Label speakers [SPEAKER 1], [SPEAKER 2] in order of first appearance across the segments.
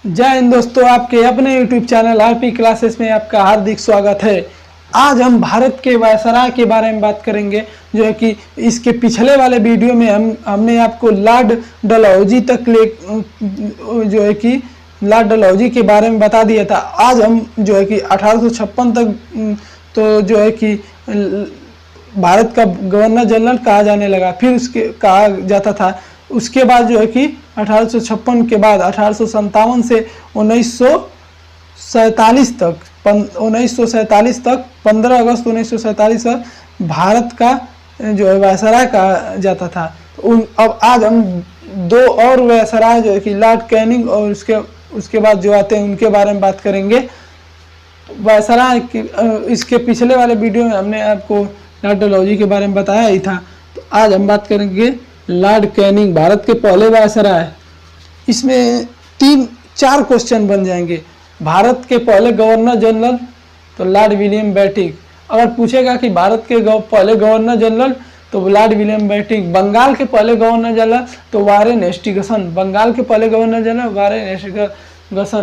[SPEAKER 1] जय हिंद दोस्तों, आपके अपने YouTube चैनल आरपी क्लासेस में आपका हार्दिक स्वागत है। आज हम भारत के वायसराय के बारे में बात करेंगे, जो है कि इसके पिछले वाले वीडियो में हमने आपको लॉर्ड डलहौजी तक जो है कि लॉर्ड डलहौजी के बारे में बता दिया था। आज हम जो है कि 1856 तक तो जो है कि भारत का गवर्नर जनरल कहा जाने लगा, फिर उसके कहा जाता था। उसके बाद जो है कि 1856 के बाद 1857 से 1947 तक 15 अगस्त 1947 तक भारत का जो है वायसराय कहा जाता था। अब आज हम दो और वायसराय जो है कि लॉर्ड कैनिंग और उसके बाद जो आते हैं उनके बारे में बात करेंगे। वायसराय इसके पिछले वाले वीडियो में हमने आपको लॉर्ड डलहौजी के बारे में बताया ही था। तो आज हम बात करेंगे लॉर्ड कैनिंग, भारत के पहले वायसराय। इसमें 3-4 क्वेश्चन बन जाएंगे। भारत के पहले गवर्नर जनरल तो लॉर्ड विलियम बेंटिक। अगर पूछेगा कि भारत के पहले गवर्नर जनरल तो लॉर्ड विलियम बेंटिक। बंगाल के पहले गवर्नर जनरल तो वारेन हेस्टिंग्स। बंगाल के पहले गवर्नर जनरल वारेन हेस्टिंग्स।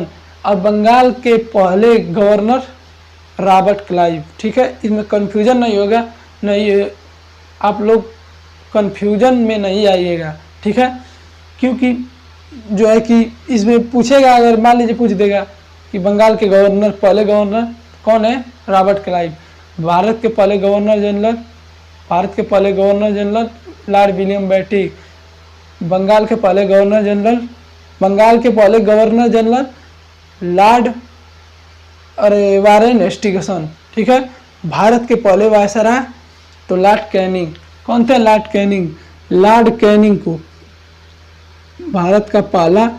[SPEAKER 1] और बंगाल के पहले गवर्नर रॉबर्ट क्लाइव। ठीक है, इसमें कन्फ्यूजन नहीं होगा, नहीं आप लोग कन्फ्यूजन में नहीं आइएगा। ठीक है, क्योंकि जो है कि इसमें पूछेगा, अगर मान लीजिए पूछ देगा कि बंगाल के पहले गवर्नर कौन है, रॉबर्ट क्लाइव। भारत के पहले governor general lord William Bentinck. Bengal के पहले governor general lord Warren Hastings. ठीक है, भारत के पहले वायसराय तो लॉर्ड कैनिंग। कौन थे? Lord Canning. लॉर्ड कैनिंग को भारत का पहला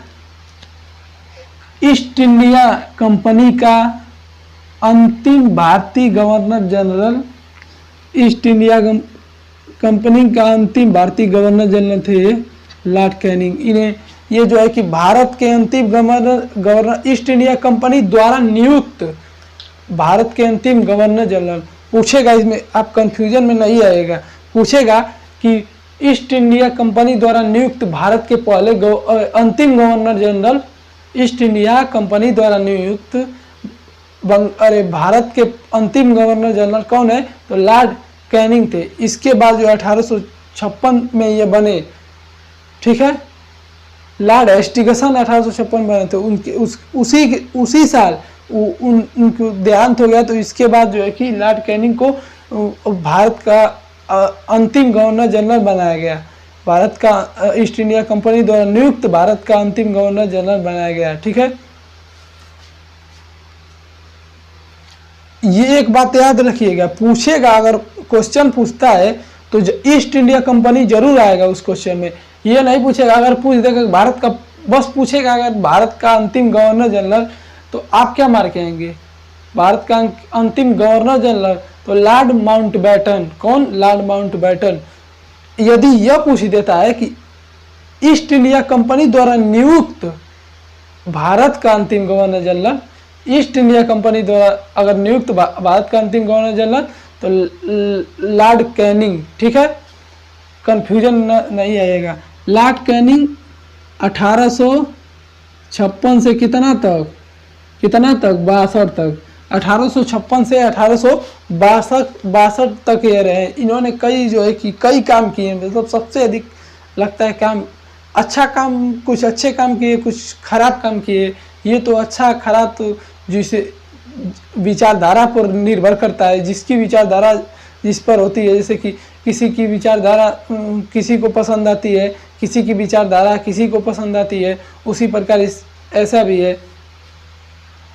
[SPEAKER 1] ईस्ट इंडिया कंपनी का अंतिम भारतीय governor general, east India company का अंतिम भारतीय गवर्नर जनरल थे लॉर्ड कैनिंग। इन्हें ये जो है कि भारत के अंतिम गवर्नर ईस्ट इंडिया कंपनी द्वारा नियुक्त भारत के अंतिम गवर्नर जनरल। पूछेगा, इसमें आप कंफ्यूजन में नहीं आएगा। पूछेगा कि ईस्ट इंडिया कंपनी द्वारा नियुक्त भारत के पहले अंतिम governor general, east India company द्वारा नियुक्त भारत के अंतिम गवर्नर जनरल कौन है? तो लॉर्ड कैनिंग थे। इसके बाद जो 1856 में ये बने। ठीक है, लॉर्ड हेस्टिंग्स 1856 बने थे। उनके उसी साल उनको देहांत हो गया। तो इसके बाद जो है कि लॉर्ड कैनिंग को भारत का अंतिम गवर्नर जनरल बनाया गया। भारत का ईस्ट इंडिया कंपनी द्वारा नियुक्त भारत का अंतिम गवर्नर जनरल बनाया गया। ठीक है, ये एक बात याद रखिएगा। पूछेगा, अगर क्वेश्चन पूछता है तो ईस्ट इंडिया कंपनी जरूर आएगा उस क्वेश्चन में। ये नहीं पूछेगा, अगर पूछ देगा भारत का, बस पूछेगा अगर भारत का अंतिम गवर्नर जनरल, तो आप क्या मार के आएंगे? भारत का अंतिम गवर्नर जनरल तो लॉर्ड माउंटबेटन। कौन? Lord Mountbatten. यदि यह पूछ देता है कि ईस्ट इंडिया कंपनी द्वारा नियुक्त भारत का अंतिम governor general, east India company द्वारा अगर नियुक्त भारत का अंतिम गवर्नर जनरल तो लॉर्ड कैनिंग। ठीक है, कंफ्यूजन नहीं आएगा। लॉर्ड कैनिंग 1856 से कितना तक 62 तक। 1856 से 1862 तक ये रहे। इन्होंने कई जो है कि कई काम किए, मतलब सबसे अधिक लगता है काम, अच्छा काम, कुछ अच्छे काम किए, कुछ खराब काम किए। ये तो अच्छा खराब तो जिसे विचारधारा पर निर्भर करता है, जिसकी विचारधारा जिस पर होती है। जैसे कि किसी की विचारधारा किसी को पसंद आती है, किसी की विचारधारा किसी को पसंद आती है, उसी प्रकार ऐसा भी है।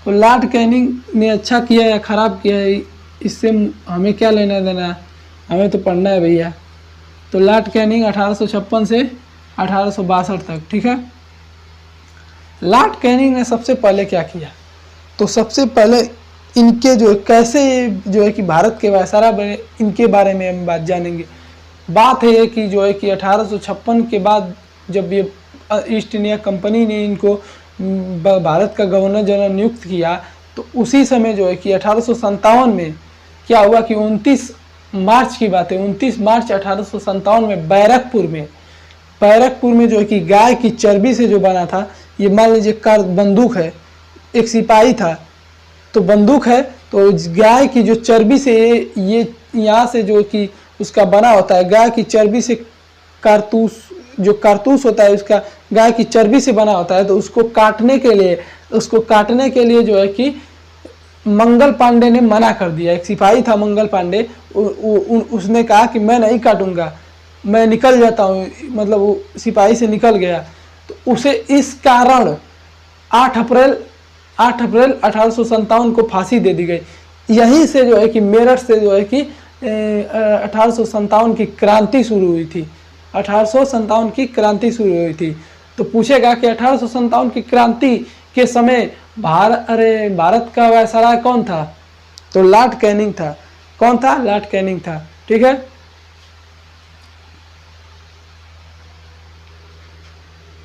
[SPEAKER 1] तो लॉर्ड कैनिंग ने अच्छा किया या खराब किया है, इससे हमें क्या लेना देना है? हमें तो पढ़ना है भैया। तो लॉर्ड कैनिंग 1856 से 1862 तक। ठीक है, लॉर्ड कैनिंग ने सबसे पहले क्या किया? तो सबसे पहले इनके जो कैसे जो है कि भारत के वायसराय बने, इनके बारे में हम बात जानेंगे। बात है कि जो है कि 1856 के बाद जब ये ईस्ट इंडिया कंपनी ने इनको भारत का गवर्नर जनरल नियुक्त किया, तो उसी समय जो है कि 1857 में क्या हुआ कि 29 मार्च की बात है, 29 मार्च 1857 में बैरकपुर में बैरकपुर में जो है कि गाय की चर्बी से जो बना था, ये मान लीजिए कार बंदूक है, एक सिपाही था तो बंदूक है, तो गाय की जो चर्बी से ये यहाँ से जो कि उसका बना होता है, गाय की चर्बी से कारतूस, जो कारतूस होता है उसका गाय की चर्बी से बना होता है। तो उसको काटने के लिए जो है कि मंगल पांडे ने मना कर दिया। एक सिपाही था मंगल पांडे, उसने कहा कि मैं नहीं काटूंगा, मैं निकल जाता हूँ, मतलब वो सिपाही से निकल गया। तो उसे इस कारण 8 अप्रैल 1857 को फांसी दे दी गई। यहीं से जो है कि मेरठ से जो है कि 1857 की क्रांति शुरू हुई थी। 1857 की क्रांति शुरू हुई थी। तो पूछेगा कि 1857 की क्रांति के समय भारत का वायसराय कौन था? तो लॉर्ड कैनिंग था। कौन था? लॉर्ड कैनिंग था। ठीक है।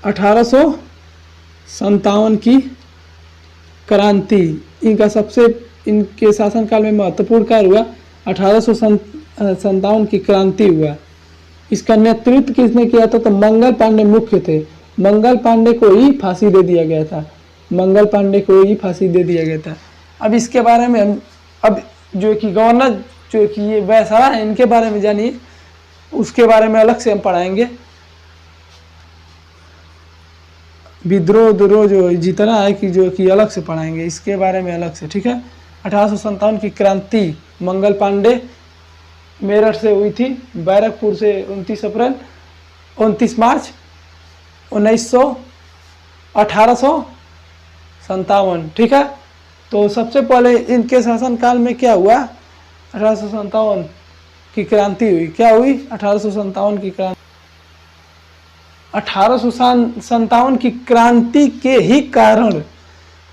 [SPEAKER 1] 1857 की क्रांति, इनके शासनकाल में महत्वपूर्ण कार्य हुआ। 1857 की क्रांति हुआ। इसका नेतृत्व किसने किया था? तो मंगल पांडे मुख्य थे। मंगल पांडे को ही फांसी दे दिया गया था। मंगल पांडे को ही फांसी दे दिया गया था। अब इसके बारे में हम अब जो कि गवर्नर जो कि ये वैसरा है, इनके बारे में जानिए, उसके बारे में अलग से हम पढ़ाएंगे। विद्रोह जो जितना है कि जो कि अलग से पढ़ाएंगे, इसके बारे में अलग से। ठीक है। 1857 की क्रांति मंगल पांडे मेरठ से हुई थी, बैरकपुर से 29 मार्च 1857। ठीक है। तो सबसे पहले इनके शासनकाल में क्या हुआ? 1857 की क्रांति हुई। क्या हुई? 1857 की क्रांति। 1857 की क्रांति के ही कारण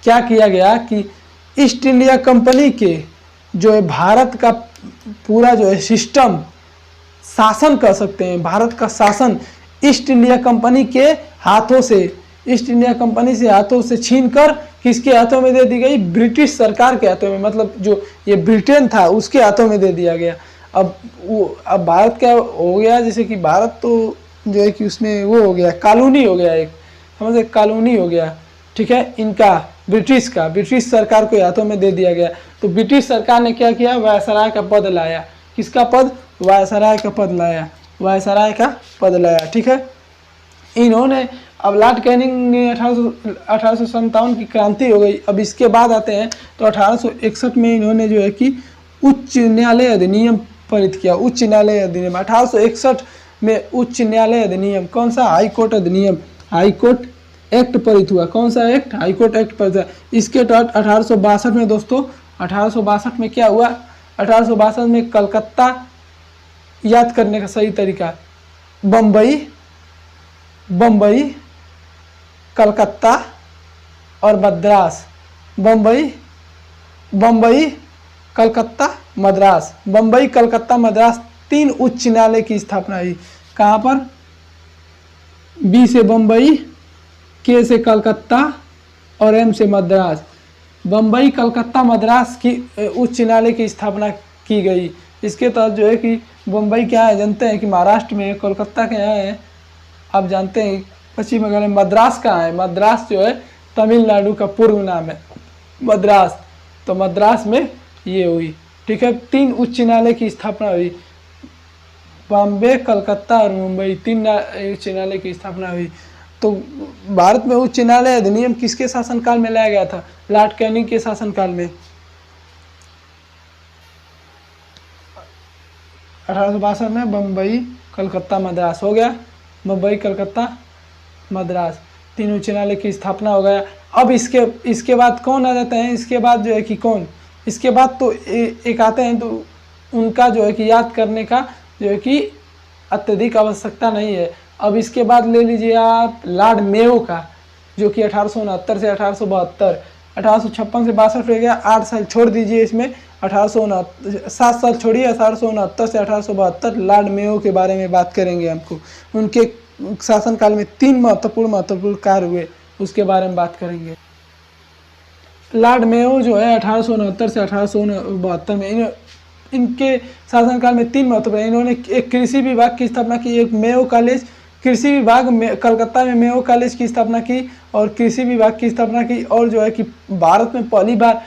[SPEAKER 1] क्या किया गया कि ईस्ट इंडिया कंपनी के जो है भारत का पूरा जो है सिस्टम, शासन कर सकते हैं, भारत का शासन ईस्ट इंडिया कंपनी के हाथों से, ईस्ट इंडिया कंपनी से हाथों से छीनकर किसके हाथों में दे दी गई? ब्रिटिश सरकार के हाथों में, मतलब जो ये ब्रिटेन था उसके हाथों में दे दिया गया। अब भारत क्या हो गया? जैसे कि भारत तो जो है कि उसमें वो हो गया, कॉलोनी हो गया, एक समझे कॉलोनी हो गया। ठीक है। इनका ब्रिटिश सरकार के हाथों में दे दिया गया। तो ब्रिटिश सरकार ने क्या किया? वायसराय का पद लाया। किसका पद? वायसराय का पद लाया। वायसराय का पद लाया। ठीक है। इन्होंने अब लॉर्ड कैनिंग ने 1857 की क्रांति हो गई। अब इसके बाद आते हैं तो 1861 में इन्होंने जो है कि उच्च न्यायालय अधिनियम पारित किया। उच्च न्यायालय अधिनियम 1861 में उच्च न्यायालय अधिनियम, कौन सा? हाई कोर्ट अधिनियम, हाई कोर्ट एक्ट पारित हुआ। कौन सा एक्ट? हाई कोर्ट एक्ट पारित हुआ। इसके तहत 1862 में दोस्तों, 1862 में क्या हुआ? 1862 में कलकत्ता, याद करने का सही तरीका, बम्बई, कलकत्ता और मद्रास। बम्बई, कलकत्ता, मद्रास। बम्बई, कलकत्ता, मद्रास 3 उच्च न्यायालय की स्थापना हुई। कहाँ पर? बी से बम्बई, के से कलकत्ता और एम से मद्रास। बम्बई, कलकत्ता, मद्रास की उच्च न्यायालय की स्थापना की गई। इसके तहत जो है कि बम्बई क्या है जानते हैं कि महाराष्ट्र में, कोलकाता क्या है आप जानते हैं पश्चिम बंगाल में। मद्रास कहाँ है? मद्रास जो है तमिलनाडु का पूर्व नाम है मद्रास। तो मद्रास में ये हुई। ठीक है। 3 उच्च न्यायालय की स्थापना हुई। बॉम्बे, कलकत्ता और मुंबई 3 उच्च न्यायालय की स्थापना हुई। तो भारत में उच्च न्यायालय अधिनियम किसके शासनकाल में लाया गया था? लॉर्ड कैनिंग के शासनकाल में। 1862 में बम्बई, कलकत्ता, मद्रास हो गया। मुंबई, कलकत्ता, मद्रास 3 उच्च न्यायालय की स्थापना हो गया। अब इसके बाद कौन आ जाते हैं? इसके बाद जो है कि कौन? इसके बाद तो एक आते हैं, तो उनका जो है कि याद करने का जो है कि अत्यधिक आवश्यकता नहीं है। अब इसके बाद ले लीजिए आप लॉर्ड मेयो का, जो कि 1869 से 1872, 1856 से 62 रह गया, 8 साल छोड़ दीजिए इसमें, 7 साल छोड़िए, 1869 से 1872 लॉर्ड मेयो के बारे में बात करेंगे। हमको उनके शासनकाल में 3 महत्वपूर्ण कार्य हुए, उसके बारे में बात करेंगे। लॉर्ड मेयो जो है 1869 से 1872 में इनके शासनकाल में 3 महत्वपूर्ण, इन्होंने एक कृषि विभाग की स्थापना की, एक मेयो कॉलेज कृषि विभाग में कलकत्ता में मेयो कॉलेज की स्थापना की और कृषि विभाग की स्थापना की, और जो है कि भारत में पहली बार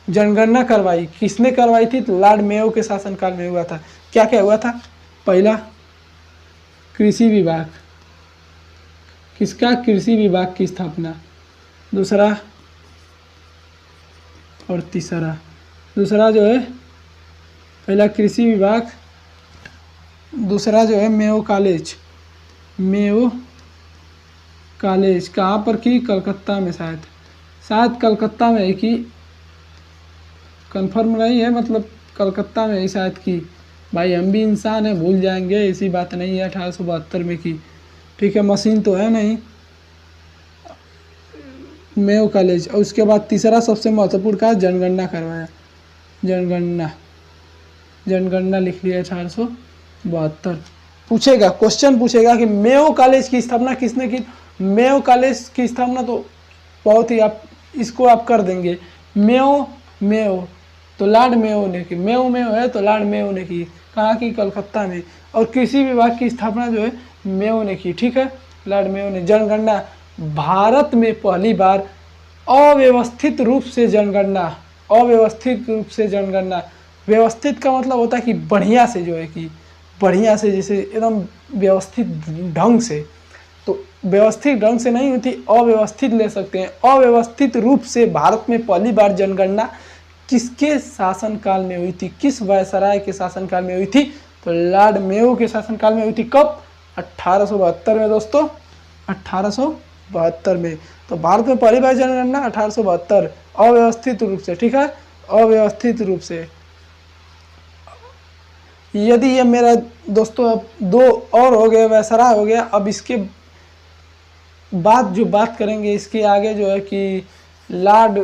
[SPEAKER 1] जनगणना करवाई। किसने करवाई थी? तो लॉर्ड मेयो के शासनकाल में हुआ था। क्या क्या हुआ था? पहला कृषि विभाग, किसका? कृषि विभाग की स्थापना। दूसरा और तीसरा, दूसरा जो है पहला कृषि विभाग, दूसरा जो है मेयो कॉलेज। मेयो कॉलेज कहाँ पर की? कलकत्ता में, शायद कलकत्ता में है कि, कंफर्म नहीं है, मतलब कलकत्ता में ही शायद की। भाई हम भी इंसान है, भूल जाएंगे, ऐसी बात नहीं है। 1872 में की, ठीक है, मशीन तो है नहीं। Mayo college. और उसके बाद तीसरा सबसे महत्वपूर्ण का जनगणना करवाया। जनगणना लिख लिया 1872। पूछेगा, क्वेश्चन पूछेगा कि मेयो कॉलेज की स्थापना किसने की? मेयो कॉलेज की स्थापना तो बहुत ही आप इसको आप कर देंगे। मेयो तो लॉर्ड मेयो ने की। मेयो है तो लॉर्ड मेयो ने की। कहाँ की? कलकत्ता में। और कृषि विभाग की स्थापना जो है मेयो ने की, ठीक है, लॉर्ड मेयो ने। जनगणना, भारत में पहली बार अव्यवस्थित रूप से जनगणना। अव्यवस्थित रूप से जनगणना, व्यवस्थित का मतलब होता है कि बढ़िया से, जो है कि बढ़िया से, जैसे एकदम व्यवस्थित ढंग से। तो व्यवस्थित ढंग से नहीं होती, अव्यवस्थित ले सकते हैं। अव्यवस्थित रूप से भारत में पहली बार जनगणना किसके शासनकाल में हुई थी? किस वायसराय के शासनकाल में हुई थी? तो लॉर्ड मेयो के शासनकाल में हुई थी। कब? 1872 में दोस्तों, 1872 में। तो भारत में पहली बार जनगणना 1872, अव्यवस्थित रूप से, ठीक है, अव्यवस्थित रूप से। यदि ये मेरा दोस्तों अब 2 और हो गए, वायसराय हो गया। अब इसके बाद जो बात करेंगे, इसके आगे जो है कि लॉर्ड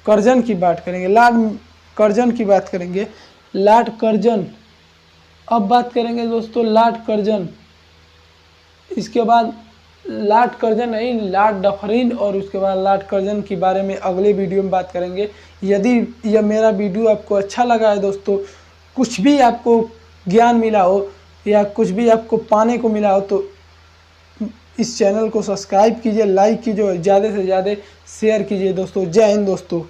[SPEAKER 1] कर्जन की बात करेंगे। लॉर्ड कर्जन की बात करेंगे। लॉर्ड कर्जन, अब बात करेंगे दोस्तों लॉर्ड कर्जन। इसके बाद लॉर्ड कर्जन नहीं, लॉर्ड डफरिन, और उसके बाद लॉर्ड कर्जन के बारे में अगले वीडियो में बात करेंगे। यदि यह मेरा वीडियो आपको अच्छा लगा है दोस्तों, कुछ भी आपको ज्ञान मिला हो या कुछ भी आपको पाने को मिला हो, तो इस चैनल को सब्सक्राइब कीजिए, लाइक कीजिए और ज़्यादा से ज़्यादा शेयर कीजिए दोस्तों। जय हिंद दोस्तों।